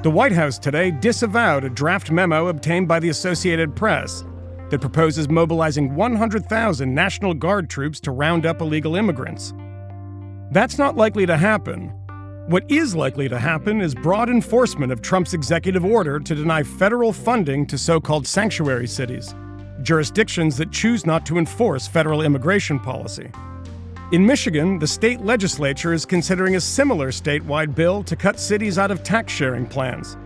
The White House today disavowed a draft memo obtained by the Associated Press that proposes mobilizing 100,000 National Guard troops to round up illegal immigrants. That's not likely to happen. What is likely to happen is broad enforcement of Trump's executive order to deny federal funding to so-called sanctuary cities, jurisdictions that choose not to enforce federal immigration policy. In Michigan, the state legislature is considering a similar statewide bill to cut cities out of tax-sharing plans.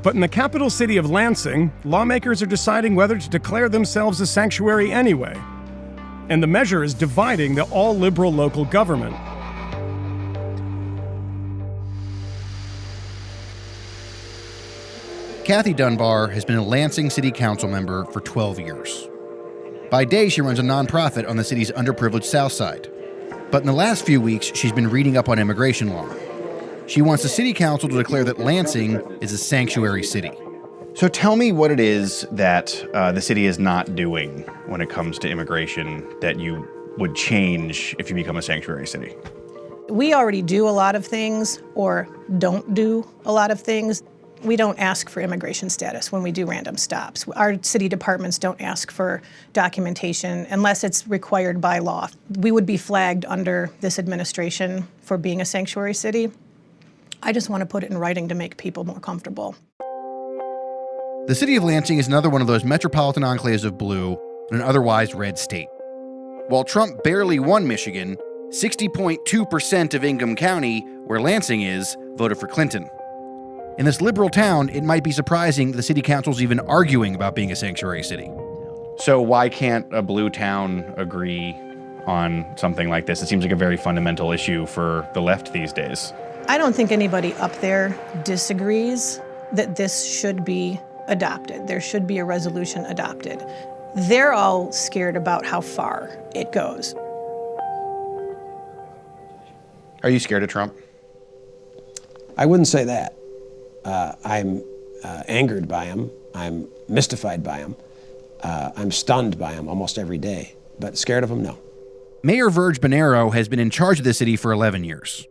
But in the capital city of Lansing, lawmakers are deciding whether to declare themselves a sanctuary anyway. And the measure is dividing the all-liberal local government. Kathy Dunbar has been a Lansing City Council member for 12 years. By day, she runs a nonprofit on the city's underprivileged South Side. But in the last few weeks, she's been reading up on immigration law. She wants the city council to declare that Lansing is a sanctuary city. So tell me what it is that the city is not doing when it comes to immigration that you would change if you become a sanctuary city. We already do a lot of things or don't do a lot of things. We don't ask for immigration status when we do random stops. Our city departments don't ask for documentation unless it's required by law. We would be flagged under this administration for being a sanctuary city. I just want to put it in writing to make people more comfortable. The city of Lansing is another one of those metropolitan enclaves of blue in an otherwise red state. While Trump barely won Michigan, 60.2% of Ingham County, where Lansing is, voted for Clinton. In this liberal town, it might be surprising the city council's even arguing about being a sanctuary city. So why can't a blue town agree on something like this? It seems like a very fundamental issue for the left these days. I don't think anybody up there disagrees that this should be adopted. There should be a resolution adopted. They're all scared about how far it goes. Are you scared of Trump? I wouldn't say that. I'm angered by him. I'm mystified by him. I'm stunned by him almost every day. But scared of him, no. Mayor Virg Bonero has been in charge of the city for 11 years.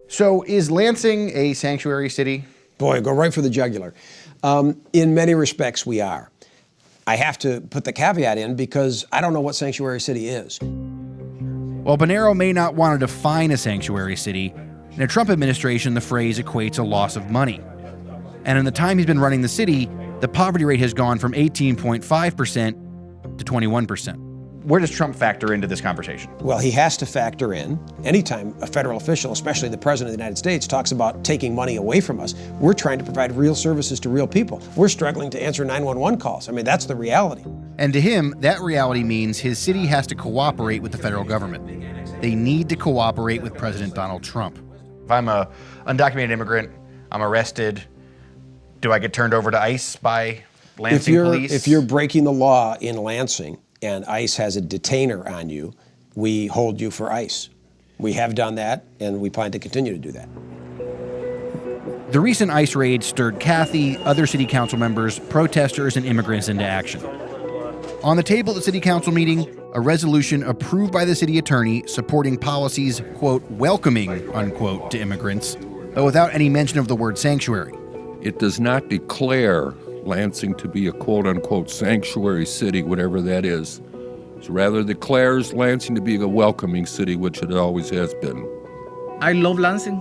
So is Lansing a sanctuary city? Boy, go right for the jugular. In many respects, we are. I have to put the caveat in because I don't know what sanctuary city is. While Bonero may not want to define a sanctuary city, in a Trump administration, the phrase equates a loss of money. And in the time he's been running the city, the poverty rate has gone from 18.5% to 21%. Where does Trump factor into this conversation? Well, he has to factor in, anytime a federal official, especially the President of the United States, talks about taking money away from us, we're trying to provide real services to real people. We're struggling to answer 911 calls. I mean, that's the reality. And to him, that reality means his city has to cooperate with the federal government. They need to cooperate with President Donald Trump. If I'm a undocumented immigrant, I'm arrested, do I get turned over to ICE by Lansing police? If you're breaking the law in Lansing and ICE has a detainer on you, we hold you for ICE. We have done that, and we plan to continue to do that. The recent ICE raid stirred Kathy, other city council members, protesters, and immigrants into action. On the table at the city council meeting, a resolution approved by the city attorney supporting policies, quote, welcoming, unquote, to immigrants, but without any mention of the word sanctuary. It does not declare Lansing to be a quote-unquote sanctuary city, whatever that is. It rather declares Lansing to be a welcoming city, which it always has been. I love Lansing,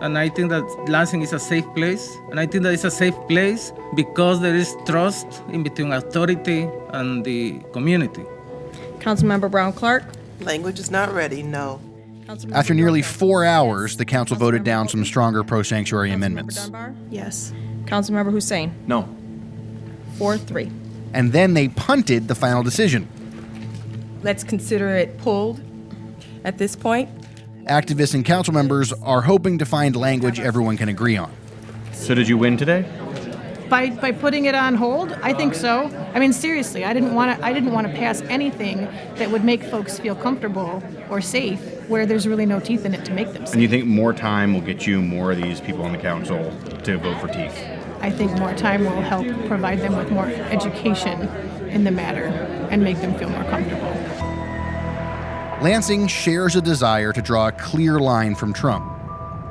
and I think that Lansing is a safe place. And I think that it's a safe place because there is trust in between authority and the community. Councilmember Brown Clark. Language is not ready, no. After nearly 4 hours, the council voted down some stronger pro-sanctuary amendments. Yes. Councilmember Hussein. No. 4-3. And then they punted the final decision. Let's consider it pulled at this point. Activists and council members are hoping to find language everyone can agree on. So did you win today? By putting it on hold, I think so. I mean, seriously, I didn't want to pass anything that would make folks feel comfortable or safe where there's really no teeth in it to make them safe. And you think more time will get you more of these people on the council to vote for teeth? I think more time will help provide them with more education in the matter and make them feel more comfortable. Lansing shares a desire to draw a clear line from Trump,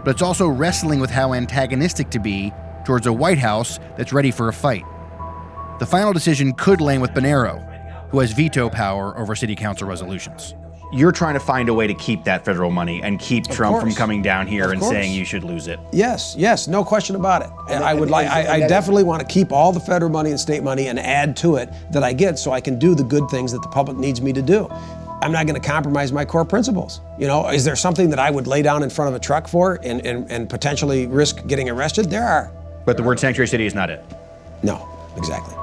but it's also wrestling with how antagonistic to be towards a White House that's ready for a fight. The final decision could land with Bonero, who has veto power over city council resolutions. You're trying to find a way to keep that federal money and keep Trump from course. coming down here Of and course. saying you should lose it. Yes, no question about it. I definitely want to keep all the federal money and state money and add to it that I get so I can do the good things that the public needs me to do. I'm not going to compromise my core principles. You know, is there something that I would lay down in front of a truck for and potentially risk getting arrested? There are. But the word sanctuary city is not it. No, exactly.